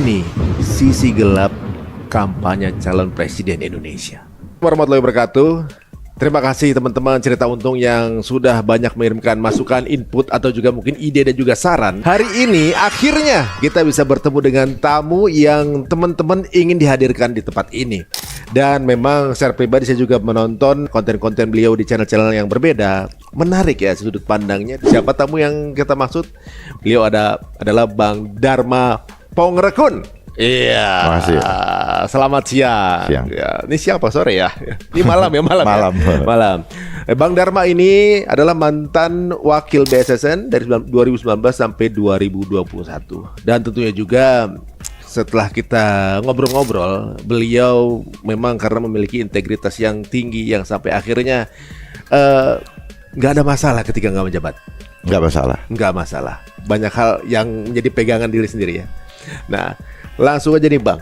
Ini sisi gelap kampanye calon presiden Indonesia. Warahmatullahi wabarakatuh. Terima kasih teman-teman Cerita Untung yang sudah banyak mengirimkan masukan, input atau juga mungkin ide dan juga saran. Hari ini akhirnya kita bisa bertemu dengan tamu yang teman-teman ingin dihadirkan di tempat ini. Dan memang secara pribadi saya juga menonton konten-konten beliau di channel-channel yang berbeda. Menarik ya sudut pandangnya. Siapa tamu yang kita maksud? Beliau adalah Bang Dharma Pongrekun. Iya. Makasih. Selamat siang. Ya, ini siapa sore ya? Ini malam ya, malam. Malam. Ya? Malam. Bang Dharma ini adalah mantan wakil BSSN dari 2019 sampai 2021. Dan tentunya juga setelah kita ngobrol-ngobrol, beliau memang karena memiliki integritas yang tinggi yang sampai akhirnya nggak ada masalah ketika nggak menjabat. Nggak masalah. Banyak hal yang menjadi pegangan diri sendiri ya. Nah, langsung aja nih Bang,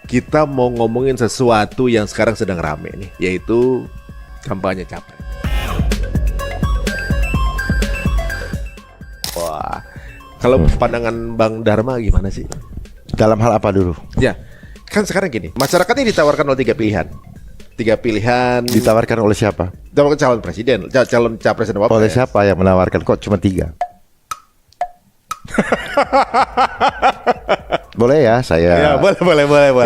kita mau ngomongin sesuatu yang sekarang sedang rame nih, yaitu kampanye capres. Wah, kalau pandangan Bang Dharma gimana sih? Dalam hal apa dulu? Ya, kan sekarang gini, masyarakat ini ditawarkan oleh tiga pilihan. Ditawarkan oleh siapa? Ditawarkan calon presiden, calon capres dan wapres. Oleh siapa yang menawarkan? Kok cuma 3? Boleh ya saya. Ya, boleh.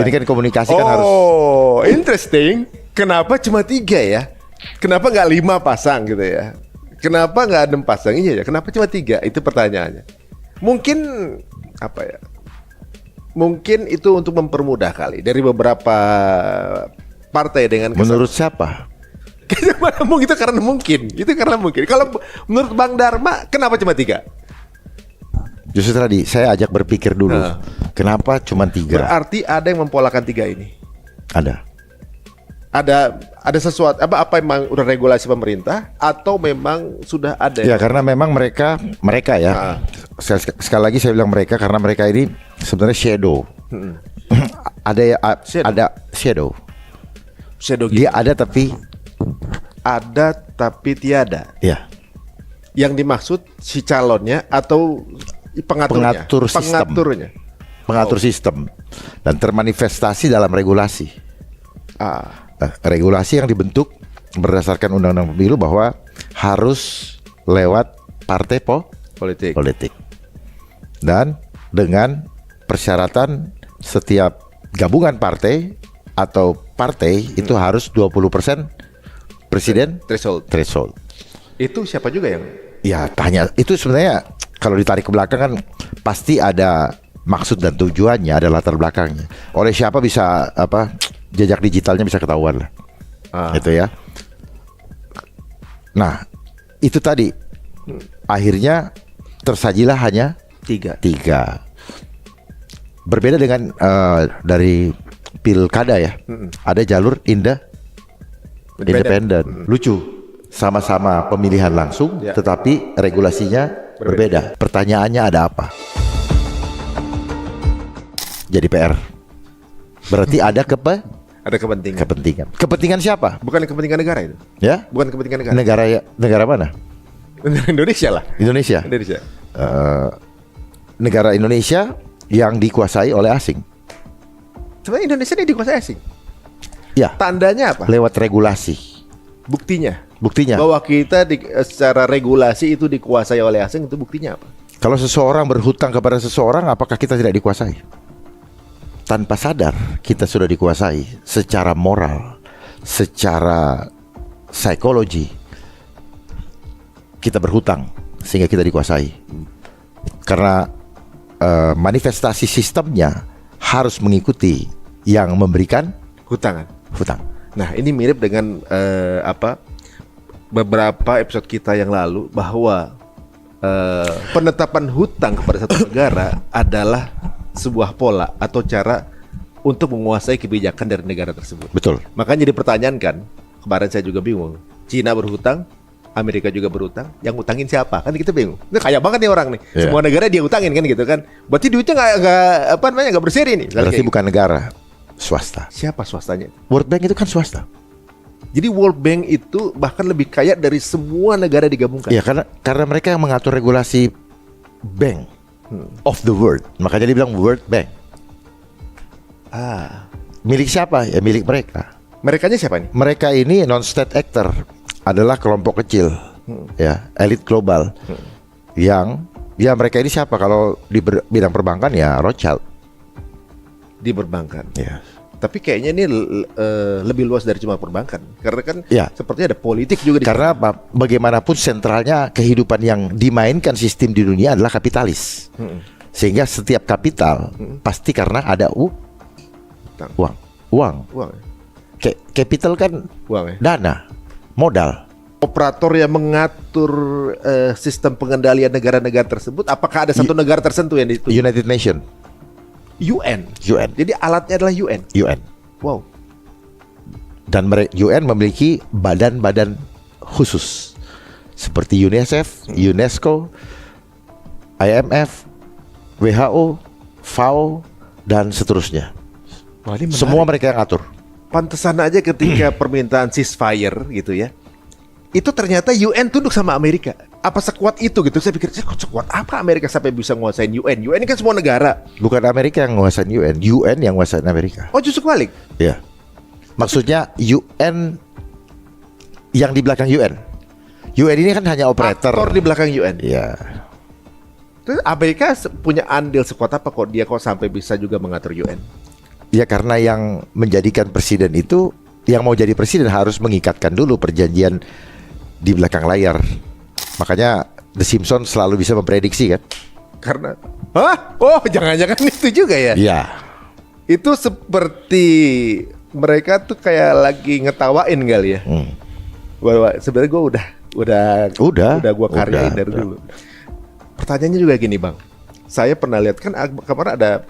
Ini kan komunikasi kan harus. Oh, interesting. Kenapa cuma 3 ya? Kenapa nggak 5 pasang gitu ya? Kenapa nggak 6 pasang? Iya ya. Kenapa cuma 3? Itu pertanyaannya. Mungkin apa ya? Mungkin itu untuk mempermudah kali dari beberapa partai dengan kesan. Menurut siapa? Itu karena mungkin. Kalau menurut Bang Dharma, kenapa cuma 3? Justru tadi saya ajak berpikir dulu. Kenapa cuma 3? Berarti ada yang mempolakan 3 ini. Ada sesuatu apa memang udah regulasi pemerintah atau memang sudah ada? Ya karena memang mereka ya. Sekali lagi saya bilang mereka karena mereka ini sebenarnya shadow. Ada shadow. Dia ada tapi tiada. Ya. Yang dimaksud si calonnya atau pengatur sistem dan termanifestasi dalam regulasi. Regulasi yang dibentuk berdasarkan undang-undang pemilu bahwa harus lewat partai politik dan dengan persyaratan setiap gabungan partai atau partai itu harus 20% presiden threshold. Itu siapa juga yang? Ya tanya itu sebenarnya kalau ditarik ke belakang kan pasti ada maksud dan tujuannya, ada latar belakangnya. Oleh siapa bisa jejak digitalnya bisa ketahuan lah. Itu ya. Nah, itu tadi akhirnya tersajilah hanya 3. Berbeda dengan dari pilkada ya. Ada jalur independen. Lucu. Sama-sama pemilihan langsung, tetapi regulasinya berbeda. Pertanyaannya ada apa? Jadi PR. Berarti ada kepentingan. Kepentingan siapa? Bukan kepentingan negara itu. Ya? Bukan kepentingan negara. Negara mana? Indonesia lah. Indonesia. Negara Indonesia yang dikuasai oleh asing. Sebenarnya Indonesia ini dikuasai asing. Ya. Tandanya apa? Lewat regulasi. Buktinya bahwa kita secara regulasi itu dikuasai oleh asing, itu buktinya apa? Kalau seseorang berhutang kepada seseorang, apakah kita tidak dikuasai? Tanpa sadar kita sudah dikuasai secara moral, secara psikologi. Kita berhutang sehingga kita dikuasai. Karena manifestasi sistemnya harus mengikuti yang memberikan hutang. Nah, ini mirip dengan beberapa episode kita yang lalu bahwa penetapan hutang kepada satu negara adalah sebuah pola atau cara untuk menguasai kebijakan dari negara tersebut. Betul. Makanya dipertanyakan, kemarin saya juga bingung. Cina berhutang, Amerika juga berhutang, yang ngutangin siapa? Kan kita bingung. Ini kaya banget nih orang nih. Semua negara dia utangin kan gitu kan. Berarti duitnya nggak berseri nih. Berarti bukan negara. Swasta. Siapa swastanya? World Bank itu kan swasta. Jadi World Bank itu bahkan lebih kaya dari semua negara digabungkan. Ya karena mereka yang mengatur regulasi bank of the world. Makanya dia bilang World Bank. Milik siapa? Ya milik mereka. Merekanya siapa nih? Mereka ini non-state actor, adalah kelompok kecil, ya, elit global, yang ya mereka ini siapa? Kalau di bidang perbankan ya Rothschild. Di perbankan. Ya. Tapi kayaknya ini lebih luas dari cuma perbankan. Karena kan Ya. sepertinya ada politik juga di Karena bagaimanapun sentralnya kehidupan yang dimainkan sistem di dunia adalah kapitalis. Sehingga setiap kapital pasti karena ada uang. uang. Capital kan Uang ya. dana, modal. Operator yang mengatur sistem pengendalian negara-negara tersebut, apakah ada satu negara tertentu yang itu? United Nation, UN. UN. Jadi alatnya adalah UN. UN. Wow. Dan UN memiliki badan-badan khusus seperti UNICEF, UNESCO, IMF, WHO, FAO, dan seterusnya. Wah, ini menarik. Semua mereka yang ngatur. Pantesan aja ketika permintaan ceasefire gitu ya, itu ternyata UN tunduk sama Amerika. Apa sekuat itu gitu? Saya pikir sekuat apa Amerika sampai bisa nguasain UN? UN ini kan semua negara. Bukan Amerika yang nguasain UN, UN yang nguasain Amerika. Oh, justru balik. Ya. Maksudnya UN yang di belakang UN. UN ini kan hanya operator. Aktor di belakang UN. Ya. Terus Amerika punya andil sekuat apa kok dia sampai bisa juga mengatur UN? Ya karena yang menjadikan presiden itu, yang mau jadi presiden harus mengikatkan dulu perjanjian di belakang layar. Makanya The Simpsons selalu bisa memprediksi kan. Karena oh jangan-jangan itu juga ya? Iya. Itu seperti mereka tuh kayak lagi ngetawain kali ya. Bahwa sebenarnya gue udah gue karyain dari dulu. Pertanyaannya juga gini bang, saya pernah lihat kan kemarin ada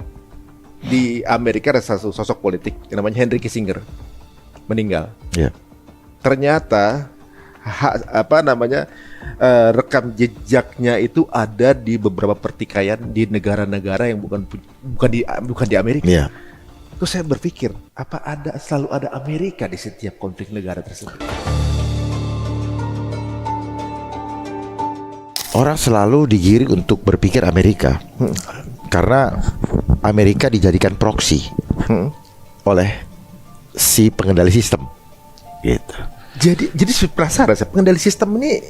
di Amerika ada satu sosok politik yang namanya Henry Kissinger meninggal. Iya. Ternyata rekam jejaknya itu ada di beberapa pertikaian di negara-negara yang bukan di Amerika. Iya. Terus saya berpikir, selalu ada Amerika di setiap konflik negara tersebut? Orang selalu digiring untuk berpikir Amerika. Karena Amerika dijadikan proksi oleh si pengendali sistem. Gitu. Jadi penasaran, pengendali sistem ini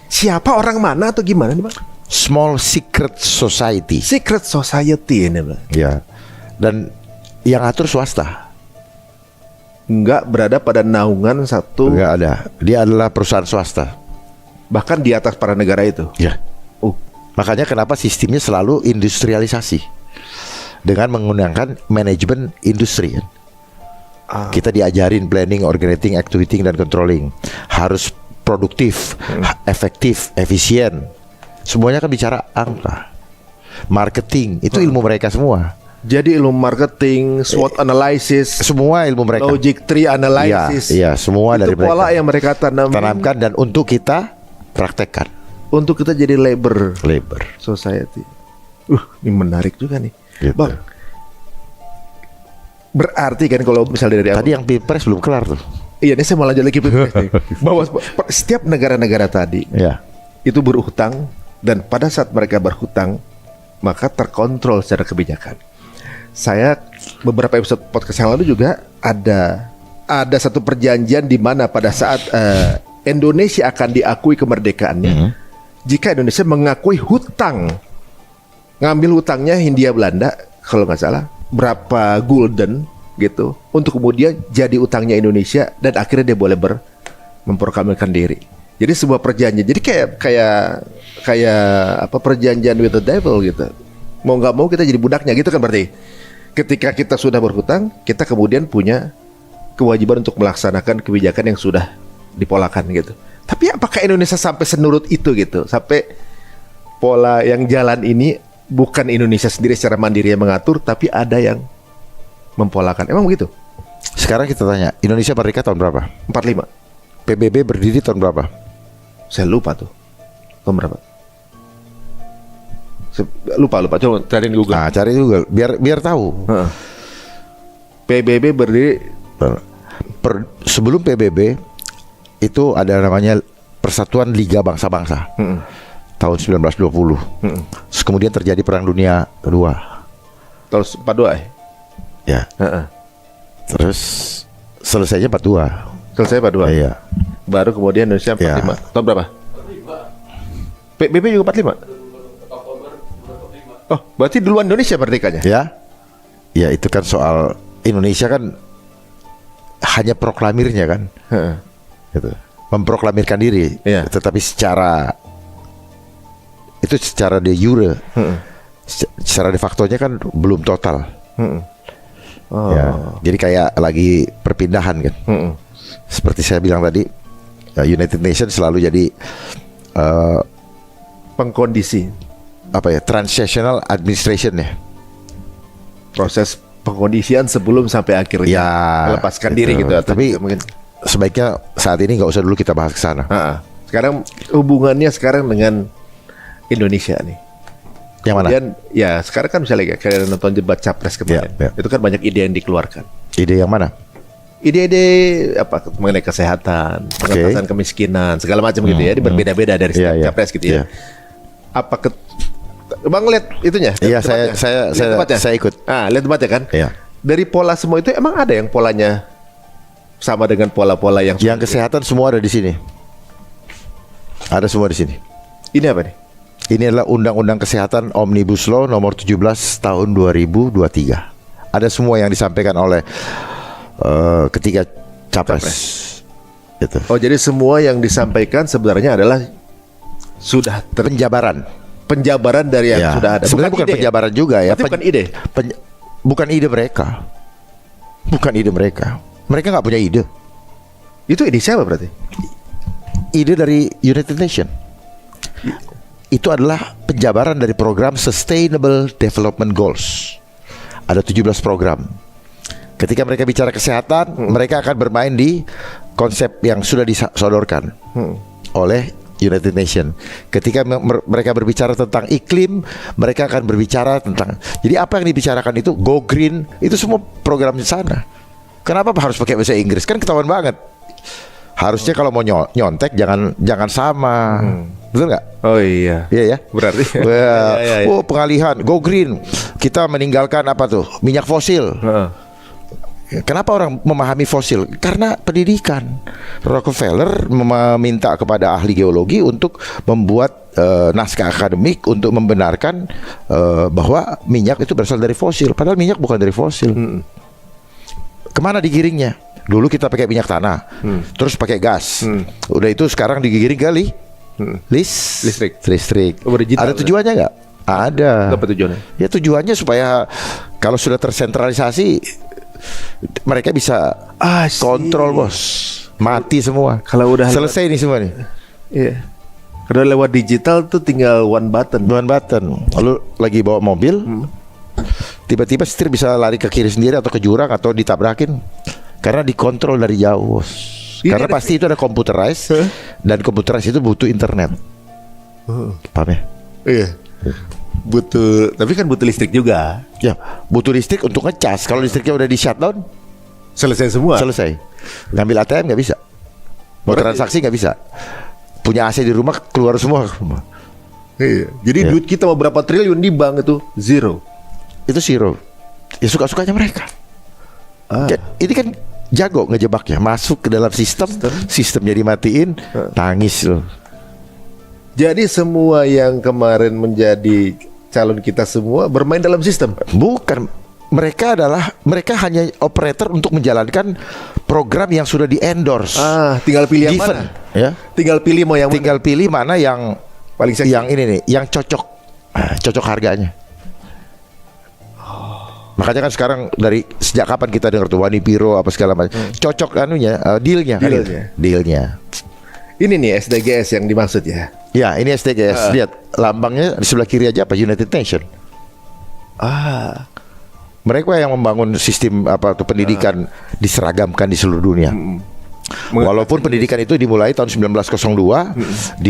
siapa, orang mana atau gimana nih bang? Small secret society. Secret society ini bang. Ya. Dan yang atur swasta. Enggak berada pada naungan satu. Enggak ada. Dia adalah perusahaan swasta. Bahkan di atas para negara itu. Ya. Makanya kenapa sistemnya selalu industrialisasi dengan menggunakan manajemen industri kan? Kita diajarin planning, organizing, activating, dan controlling. Harus produktif, efektif, efisien. Semuanya kan bicara angka. Marketing, itu ilmu mereka semua. Jadi ilmu marketing, SWOT analysis, semua ilmu mereka. Logic tree analysis. Iya, semua itu dari mereka. pola yang mereka tanamkan dan untuk kita praktekkan. Untuk kita jadi labor society. Ini menarik juga nih, gitu. Bang. Berarti kan kalau misalnya dari tadi yang Pilpres belum kelar tuh. Iya, ini saya mau lanjut lagi Pilpres nih. Bahwa setiap negara-negara tadi itu berhutang, dan pada saat mereka berhutang maka terkontrol secara kebijakan. Saya beberapa episode podcast yang lalu juga ada satu perjanjian di mana pada saat Indonesia akan diakui kemerdekaannya, jika Indonesia mengakui hutang, ngambil hutangnya Hindia Belanda kalau nggak salah berapa gulden gitu, untuk kemudian jadi utangnya Indonesia, dan akhirnya dia boleh memproklamirkan diri. Jadi sebuah perjanjian. Jadi kayak perjanjian with the devil gitu. Mau nggak mau kita jadi budaknya gitu kan berarti. Ketika kita sudah berhutang, kita kemudian punya kewajiban untuk melaksanakan kebijakan yang sudah dipolakan gitu. Tapi apakah Indonesia sampai senurut itu gitu? Sampai pola yang jalan ini bukan Indonesia sendiri secara mandiri yang mengatur, tapi ada yang mempolakan. Emang begitu? Sekarang kita tanya, Indonesia merdeka tahun berapa? 45. PBB berdiri tahun berapa? Saya lupa tuh. Tahun berapa? Lupa. Coba cari di Google. Nah, cari Google biar tahu. PBB berdiri sebelum PBB itu ada namanya Persatuan Liga Bangsa-Bangsa. Tahun 1920. Kemudian terjadi Perang Dunia II. Tahun 42 ya? Ya. Heeh. Terus selesainya 42. Selesai 42. Iya. Baru kemudian Indonesia 45. Ya. Tahun berapa? PBB juga 45. Oh, berarti duluan Indonesia merdekanya? Ya. Ya itu kan soal Indonesia kan hanya proklamirnya kan. Heeh. Gitu. Memproklamirkan diri. Iya. Tetapi secara de jure. Secara de factonya kan belum total. Oh. Ya. Jadi kayak lagi perpindahan kan. Seperti saya bilang tadi, United Nations selalu jadi Pengkondisi transitional administration ya. proses pengkondisian sebelum sampai akhirnya Ya, melepaskan gitu. diri gitu. Tapi mungkin sebaiknya saat ini nggak usah dulu kita bahas ke sana. sekarang hubungannya sekarang dengan Indonesia nih. Yang mana? Kemudian ya sekarang kan misalnya kayak nonton debat capres kemarin, Ya. itu kan banyak ide yang dikeluarkan. Ide yang mana? Ide-ide apa mengenai kesehatan, pengentasan kemiskinan, segala macam gitu ya. Ini berbeda-beda dari setiap Iya, capres gitu ya. iya. Apa Bang lihat itunya? Iya, debatnya? Lihat debatnya? saya ikut. Lihat debatnya kan? Iya. Dari pola semua itu emang ada yang polanya sama dengan pola-pola yang Kesehatan semua ada di sini. Ada semua di sini. Ini apa nih? Ini adalah Undang-Undang Kesehatan Omnibus Law nomor 17 tahun 2023. Ada semua yang disampaikan oleh ketiga capres. Gitu. Oh, jadi semua yang disampaikan sebenarnya adalah sudah penjabaran dari yang Ya. sudah ada. Sebenarnya bukan ide. penjabaran juga ya. Berarti bukan ide. Bukan ide mereka. Bukan ide mereka. Mereka nggak punya ide. Itu ide siapa berarti? Ide dari United Nations. Itu adalah penjabaran dari program Sustainable Development Goals. Ada 17 program. Ketika mereka bicara kesehatan, mereka akan bermain di konsep yang sudah disodorkan oleh United Nations. Ketika mereka berbicara tentang iklim, mereka akan berbicara tentang. Jadi apa yang dibicarakan itu go green, itu semua program di sana. Kenapa harus pakai bahasa Inggris? Kan ketahuan banget. Harusnya kalau mau nyontek jangan sama. Betul nggak? Oh iya. Iya ya. Berarti. Iya. Oh, pengalihan go green. Kita meninggalkan apa tuh? Minyak fosil. Kenapa orang memahami fosil? Karena pendidikan. Rockefeller meminta kepada ahli geologi untuk membuat naskah akademik untuk membenarkan bahwa minyak itu berasal dari fosil. Padahal minyak bukan dari fosil. Kemana digiringnya? Dulu kita pakai minyak tanah, terus pakai gas. Udah itu sekarang digiring kali listrik. Oh, digital, ada tujuannya nggak? Ada. Apa tujuannya? Ya tujuannya supaya kalau sudah tersentralisasi mereka bisa kontrol bos, mati semua. Kalau udah selesai nih semua nih. Iya. Kalau lewat digital tuh tinggal one button. Lalu lagi bawa mobil, tiba-tiba setir bisa lari ke kiri sendiri atau ke jurang atau ditabrakin karena dikontrol dari jauh bos. Karena pasti itu ada computerized dan computerized itu butuh internet. Paham ya? Iya. Tapi kan butuh listrik juga. Ya, butuh listrik untuk ngecas. Kalau listriknya udah di shutdown, Selesai semua. selesai. Ngambil ATM nggak bisa. Mau transaksi nggak bisa. Punya AC di rumah keluar semua. Iya. Jadi Ya. duit kita mau berapa triliun di bank itu zero. Itu zero. Ya suka-sukanya mereka. Ini kan jago ngejebaknya. Masuk ke dalam sistemnya dimatiin, tangis loh. Jadi semua yang kemarin menjadi calon kita semua bermain dalam sistem. Bukan, mereka hanya operator untuk menjalankan program yang sudah di-endorse. Tinggal pilih yang Given, mana. ya. Tinggal pilih mau yang mana. Tinggal pilih mana yang Paling seksi. yang ini nih, yang cocok harganya. Makanya kan sekarang dari sejak kapan kita dengar tuh Wanipiro apa segala macam. Cocok dealnya. Dealnya. Ini nih SDGs yang dimaksud ya. Ya, ini SDGs. Lihat lambangnya di sebelah kiri aja apa United Nations. Mereka yang membangun sistem pendidikan diseragamkan di seluruh dunia. Walaupun pendidikan itu dimulai tahun 1902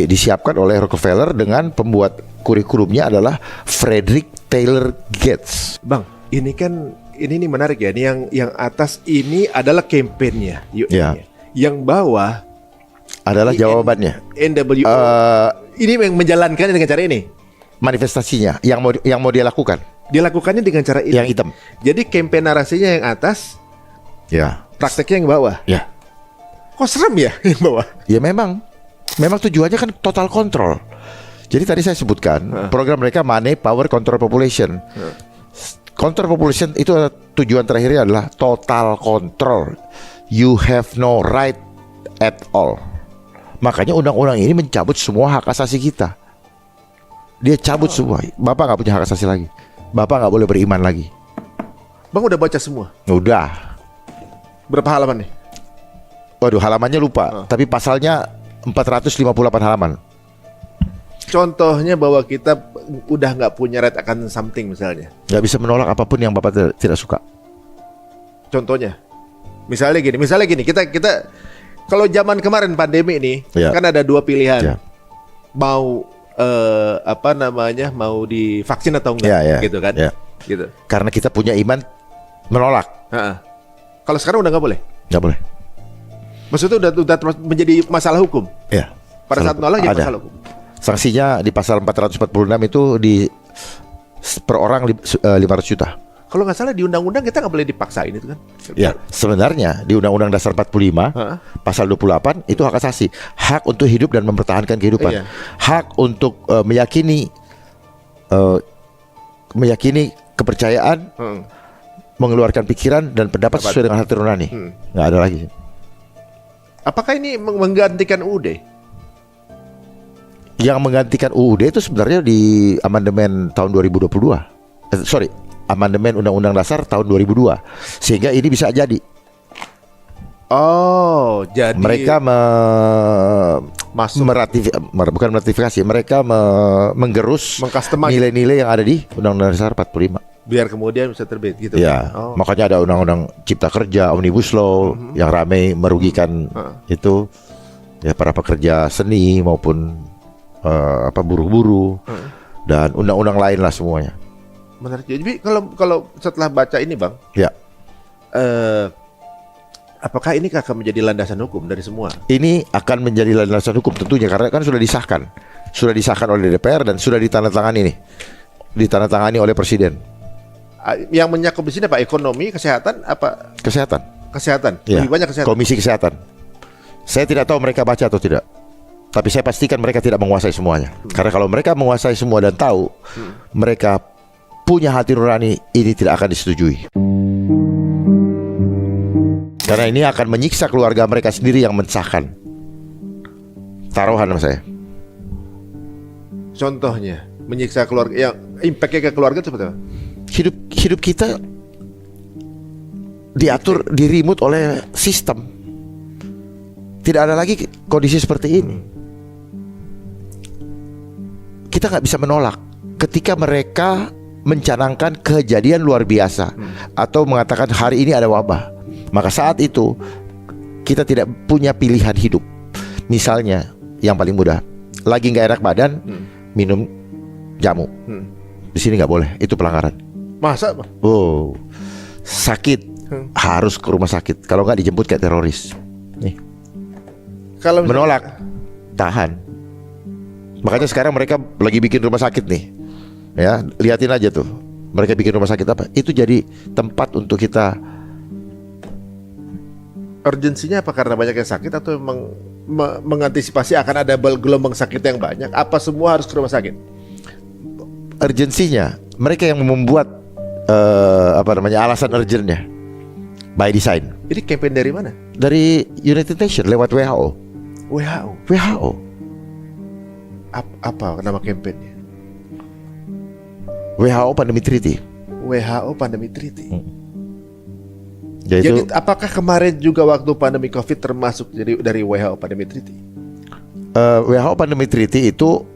disiapkan oleh Rockefeller dengan pembuat kurikulumnya adalah Frederick Taylor Gates. Bang, ini nih menarik ya. Ini yang atas ini adalah kampanyenya. Ya. Yang bawah adalah jawabannya. NWO. Ini yang menjalankan dengan cara ini. manifestasinya yang mau dia lakukan. Dia lakukannya dengan cara itu. Yang hitam. Jadi campaign narasinya yang atas, Ya. prakteknya yang bawah. Ya. Kok serem ya yang bawah? Ya memang tujuannya kan total control. Jadi tadi saya sebutkan program mereka Money, Power, Control Population. Control population itu tujuan terakhirnya adalah total control. You have no right at all. Makanya undang-undang ini mencabut semua hak asasi kita. Dia cabut semua. Bapak nggak punya hak asasi lagi. Bapak nggak boleh beriman lagi. Bang udah baca semua? Udah. Berapa halaman nih? Waduh, halamannya lupa. Tapi pasalnya 458 halaman. Contohnya bahwa kita udah nggak punya right akan something misalnya. Nggak bisa menolak apapun yang Bapak tidak suka. Contohnya, misalnya gini, kita kalau zaman kemarin pandemi ini Ya. kan ada dua pilihan, Ya. mau mau divaksin atau enggak, Ya, ya. gitu kan? Ya. Gitu. Karena kita punya iman menolak. Ha-ha. Kalau sekarang udah nggak boleh. Nggak boleh. Maksudnya udah menjadi masalah hukum. Ya. Pada saat menolak jadi Ada. masalah hukum. Sanksinya di pasal 446 itu per orang 500 juta. Kalau nggak salah di undang-undang kita nggak boleh dipaksain itu kan? Ya, sebenarnya di Undang-Undang Dasar 45 pasal 28 itu hak asasi, hak untuk hidup dan mempertahankan kehidupan. Iya. Hak untuk meyakini kepercayaan, mengeluarkan pikiran dan pendapat sesuai dengan hati nurani. Nggak ada lagi. Apakah ini menggantikan UUD? Yang menggantikan UUD itu sebenarnya di amandemen tahun 2022. Amandemen Undang-Undang Dasar tahun 2002. Sehingga ini bisa jadi. Oh, jadi Mereka masuk bukan meratifikasi, mereka menggerus Mengcustomize. nilai-nilai yang ada di Undang-Undang Dasar 45. biar kemudian bisa terbit gitu. Ya, Oh. makanya ada Undang-Undang Cipta Kerja, Omnibus Law yang ramai merugikan itu ya para pekerja seni maupun buruh-buruh dan undang-undang lain lah semuanya. Menarik. Jadi kalau setelah baca ini, Bang, Ya, apakah ini akan menjadi landasan hukum dari semua? ini akan menjadi landasan hukum tentunya karena kan sudah disahkan oleh DPR dan sudah ditandatangani oleh Presiden. Yang menyakup di sini apa? Ekonomi, kesehatan, apa? Kesehatan. Kesehatan. Ya, Lebih banyak kesehatan. Komisi Kesehatan. Saya tidak tahu mereka baca atau tidak. Tapi saya pastikan mereka tidak menguasai semuanya. Karena kalau mereka menguasai semua dan tahu mereka punya hati nurani, ini tidak akan disetujui. Karena ini akan menyiksa keluarga mereka sendiri yang mensahkan. Taruhan sama saya. Contohnya, menyiksa keluarga yang impact-nya ke keluarga itu seperti apa? Hidup kita diatur, di-remote oleh sistem. Tidak ada lagi kondisi seperti ini. Kita nggak bisa menolak ketika mereka mencanangkan kejadian luar biasa atau mengatakan hari ini ada wabah. Maka saat itu kita tidak punya pilihan hidup. Misalnya yang paling mudah, lagi nggak enak badan, minum jamu. Di sini nggak boleh, itu pelanggaran. Masa, Bang? Oh, sakit harus ke rumah sakit. Kalau nggak dijemput kayak teroris. Nih. Kalau Menolak, tahan. Makanya sekarang mereka lagi bikin rumah sakit nih. Ya, liatin aja tuh. Mereka bikin rumah sakit apa? Itu jadi tempat untuk kita. urgensinya apa karena banyak yang sakit atau memang mengantisipasi akan ada gelombang sakit yang banyak? Apa semua harus ke rumah sakit? Urgensinya, mereka yang membuat alasan urgentnya by design. Ini campaign dari mana? Dari United Nations lewat WHO. WHO. Apa nama campaignnya? WHO Pandemic Treaty. WHO Pandemic Treaty. Yaitu Jadi apakah kemarin juga waktu pandemi COVID termasuk dari WHO Pandemic Treaty? WHO Pandemic Treaty itu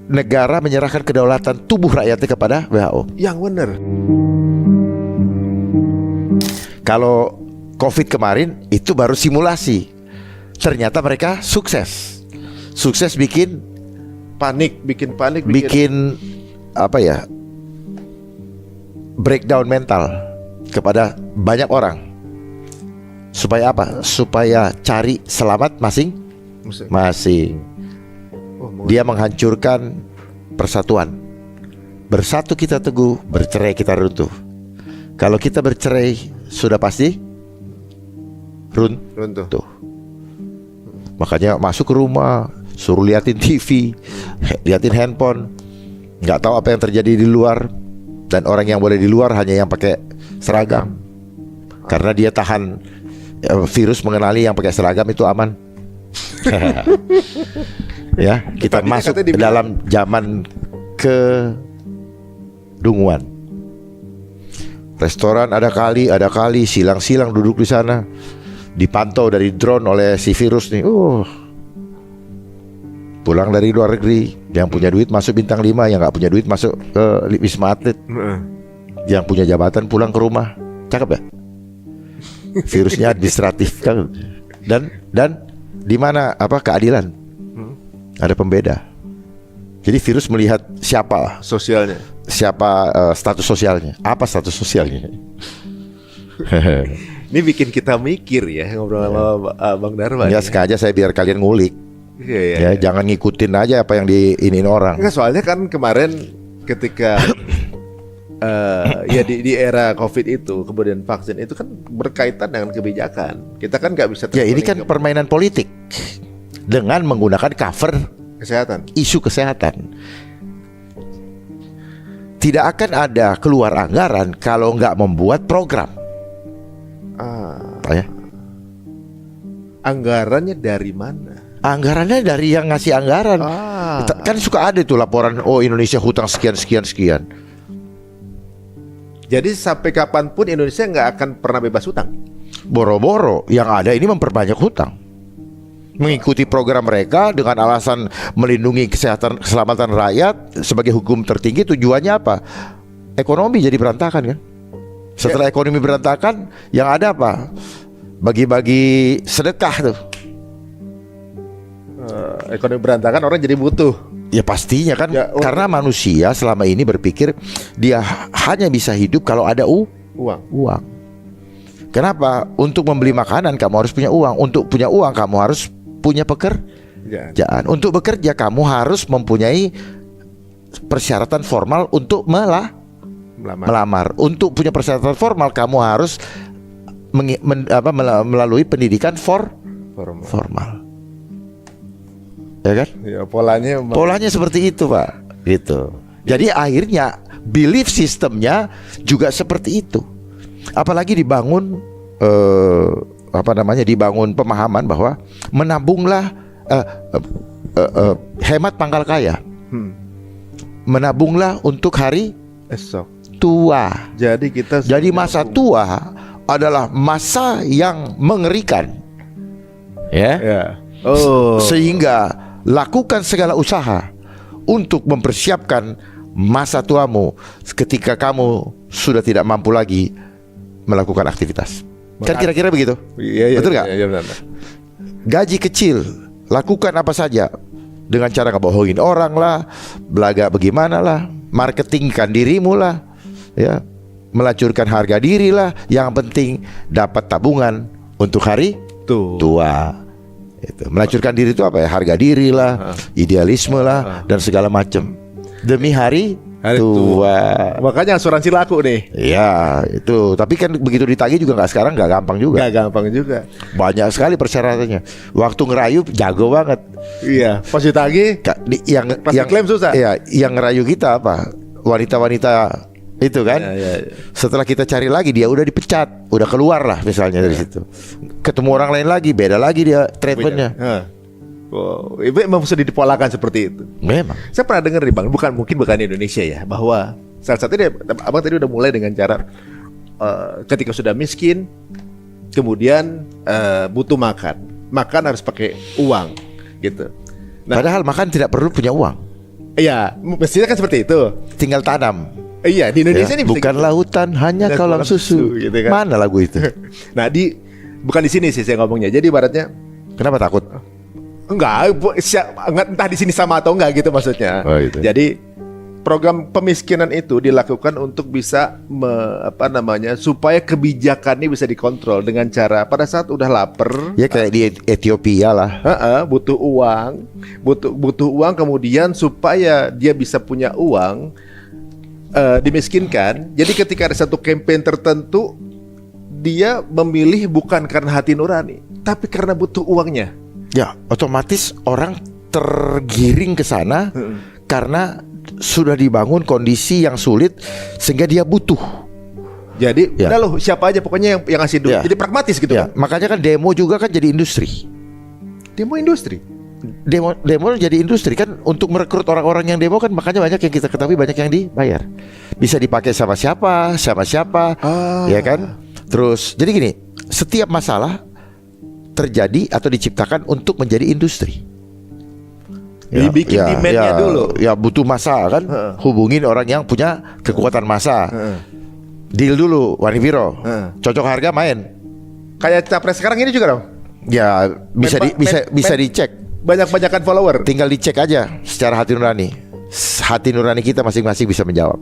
negara menyerahkan kedaulatan tubuh rakyatnya kepada WHO. Yang benar. Kalau COVID kemarin itu baru simulasi. Ternyata mereka sukses bikin Panik, bikin breakdown mental kepada banyak orang. Supaya apa? Supaya cari selamat masing-masing. Oh, Dia menghancurkan persatuan. Bersatu kita teguh, bercerai kita runtuh. Kalau kita bercerai sudah pasti runtuh. Makanya masuk ke rumah, suruh liatin TV, liatin handphone, nggak tahu apa yang terjadi di luar. Dan orang yang boleh di luar hanya yang pakai seragam, karena dia tahan virus mengenali yang pakai seragam itu aman. Ya, kita masuk ke dalam zaman kedunguan. Restoran ada kali silang-silang duduk di sana, dipantau dari drone oleh si virus nih. Pulang dari luar negeri, yang punya duit masuk bintang 5, yang nggak punya duit masuk ke Wisma Atlet. Yang punya jabatan pulang ke rumah. Cakep ya? Virusnya administratif kan. Dan di mana keadilan? Ada pembeda. Jadi virus melihat siapa sosialnya, status sosialnya. Apa status sosialnya? Ini bikin kita mikir ya, ngobrol sama Bang Darman. Ya sengaja saya biar kalian ngulik. Iya. Jangan ngikutin aja apa yang diinin orang. Enggak, soalnya kan kemarin ketika ya di era COVID itu, kemudian vaksin itu kan berkaitan dengan kebijakan. Kita kan nggak bisa. Ya ini kan permainan politik dengan menggunakan cover isu kesehatan. Tidak akan ada keluar anggaran kalau nggak membuat program. Ya? Anggarannya dari mana? Anggarannya dari yang ngasih anggaran. Kan suka ada tuh laporan, Indonesia hutang sekian. Jadi sampai kapanpun Indonesia nggak akan pernah bebas hutang. Boro-boro yang ada ini memperbanyak hutang, mengikuti program mereka dengan alasan melindungi keselamatan rakyat sebagai hukum tertinggi. Tujuannya apa? Ekonomi jadi berantakan kan. Setelah ekonomi berantakan, yang ada apa? Bagi-bagi sedekah tuh. Ekonomi berantakan, orang jadi butuh. Ya pastinya kan, karena manusia selama ini berpikir dia hanya bisa hidup kalau ada uang. Kenapa? Untuk membeli makanan kamu harus punya uang. Untuk punya uang kamu harus punya pekerjaan. Untuk bekerja kamu harus mempunyai persyaratan formal untuk melamar. Untuk punya persyaratan formal kamu harus melalui pendidikan formal. Ya kan? Ya, polanya seperti itu, Pak. Gitu. Jadi akhirnya belief sistemnya juga seperti itu. Apalagi dibangun dibangun pemahaman bahwa menabunglah, hemat pangkal kaya. Menabunglah untuk hari esok tua. Jadi masa tua adalah masa yang mengerikan. Ya. Sehingga lakukan segala usaha untuk mempersiapkan masa tuamu ketika kamu sudah tidak mampu lagi melakukan aktivitas. Kan kira-kira begitu. Iya, betul nggak? Iya, benar. Gaji kecil, lakukan apa saja dengan cara ngebohongin orang lah, belaga bagaimana lah, marketingkan dirimu lah, ya, melacurkan harga diri lah. Yang penting dapat tabungan untuk hari tua. Itu. Melacurkan diri itu apa ya? Harga diri lah, idealisme lah, dan segala macam demi hari tua. Makanya asuransi laku nih. Ya itu. Tapi kan begitu ditagih juga sekarang nggak gampang juga. Banyak sekali persyaratannya. Waktu ngerayu jago banget. Iya. Pas ditagih, yang klaim susah. Iya. Yang ngerayu kita apa? Wanita-wanita itu kan. Ya. Setelah kita cari lagi dia udah dipecat, udah keluar lah misalnya dari situ. Ketemu orang lain lagi, beda lagi dia treatmentnya. Wow, itu memang sudah dipolakan seperti itu. Memang. Saya pernah dengar nih Bang, bukan di Indonesia ya, bahwa salah satunya Abang tadi udah mulai dengan cara ketika sudah miskin, kemudian butuh makan harus pakai uang, gitu. Nah, padahal makan tidak perlu punya uang. Iya, mestinya kan seperti itu. Tinggal tanam. Iya, di Indonesia nih bukan lautan hanya kolam susu. Gitu kan. Mana lagu itu? Nah, bukan di sini sih saya ngomongnya. Jadi ibaratnya, kenapa takut? Enggak, entah di sini sama atau enggak gitu maksudnya. Gitu. Jadi program pemiskinan itu dilakukan untuk bisa supaya kebijakannya bisa dikontrol dengan cara pada saat udah lapar, Ya kayak di Ethiopia lah. butuh uang kemudian supaya dia bisa punya uang, dimiskinkan. Jadi ketika ada satu campaign tertentu, dia memilih bukan karena hati nurani, tapi karena butuh uangnya. Ya, otomatis orang tergiring ke sana karena sudah dibangun kondisi yang sulit sehingga dia butuh. Jadi Ya. udah loh, siapa aja pokoknya yang ngasih duit. Ya. Jadi pragmatis gitu Ya, kan. makanya kan demo juga kan jadi industri. Demo industri. Demo jadi industri kan untuk merekrut orang-orang yang demo kan, makanya banyak yang kita ketahui banyak yang dibayar. Bisa dipakai sama siapa, ya kan? Terus jadi gini, setiap masalah terjadi atau diciptakan untuk menjadi industri. Dibikin demand-nya dulu. Ya butuh masa kan, hubungin orang yang punya kekuatan masa. Deal dulu, Waniviro. Cocok harga main. Kayak capres sekarang ini juga dong. Ya bisa dicek. Banyak-banyakan follower. Tinggal dicek aja secara hati nurani. Hati nurani kita masing-masing bisa menjawab.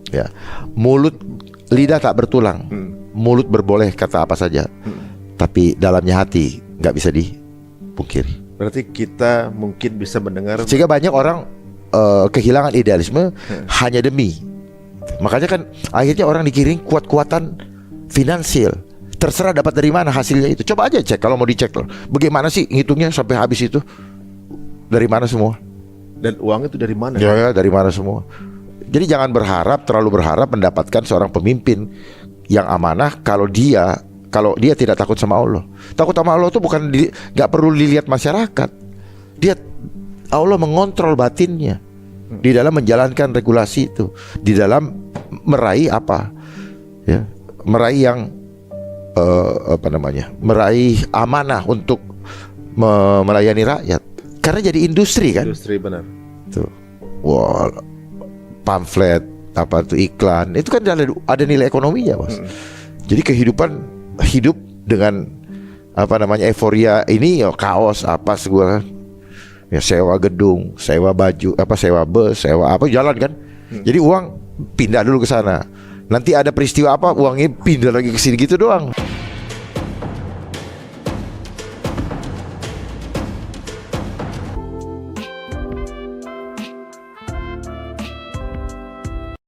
Ya, lidah tak bertulang. Mulut berboleh kata apa saja. Tapi dalamnya hati nggak bisa dipungkiri. Berarti kita mungkin bisa mendengar. Sehingga banyak orang kehilangan idealisme hanya demi. Makanya kan akhirnya orang dikirim kuat-kuatan finansial. Terserah dapat dari mana hasilnya itu. Coba aja cek kalau mau dicek loh. Bagaimana sih ngitungnya sampai habis itu? Dari mana semua? Dan uang itu dari mana? Ya, dari mana semua. Jadi jangan terlalu berharap mendapatkan seorang pemimpin yang amanah kalau dia tidak takut sama Allah. Takut sama Allah itu bukan nggak perlu dilihat masyarakat. Allah mengontrol batinnya di dalam menjalankan regulasi itu, di dalam meraih apa? Ya, meraih yang meraih amanah untuk melayani rakyat. Karena jadi industri kan? Industri, benar. Tuh. Wah, pamflet iklan itu kan ada nilai ekonominya, Bos. Jadi hidup dengan euforia ini ya kaos gua ya sewa gedung, sewa baju, sewa bus, sewa jalan kan. Jadi uang pindah dulu ke sana. Nanti ada peristiwa uangnya pindah lagi ke sini gitu doang.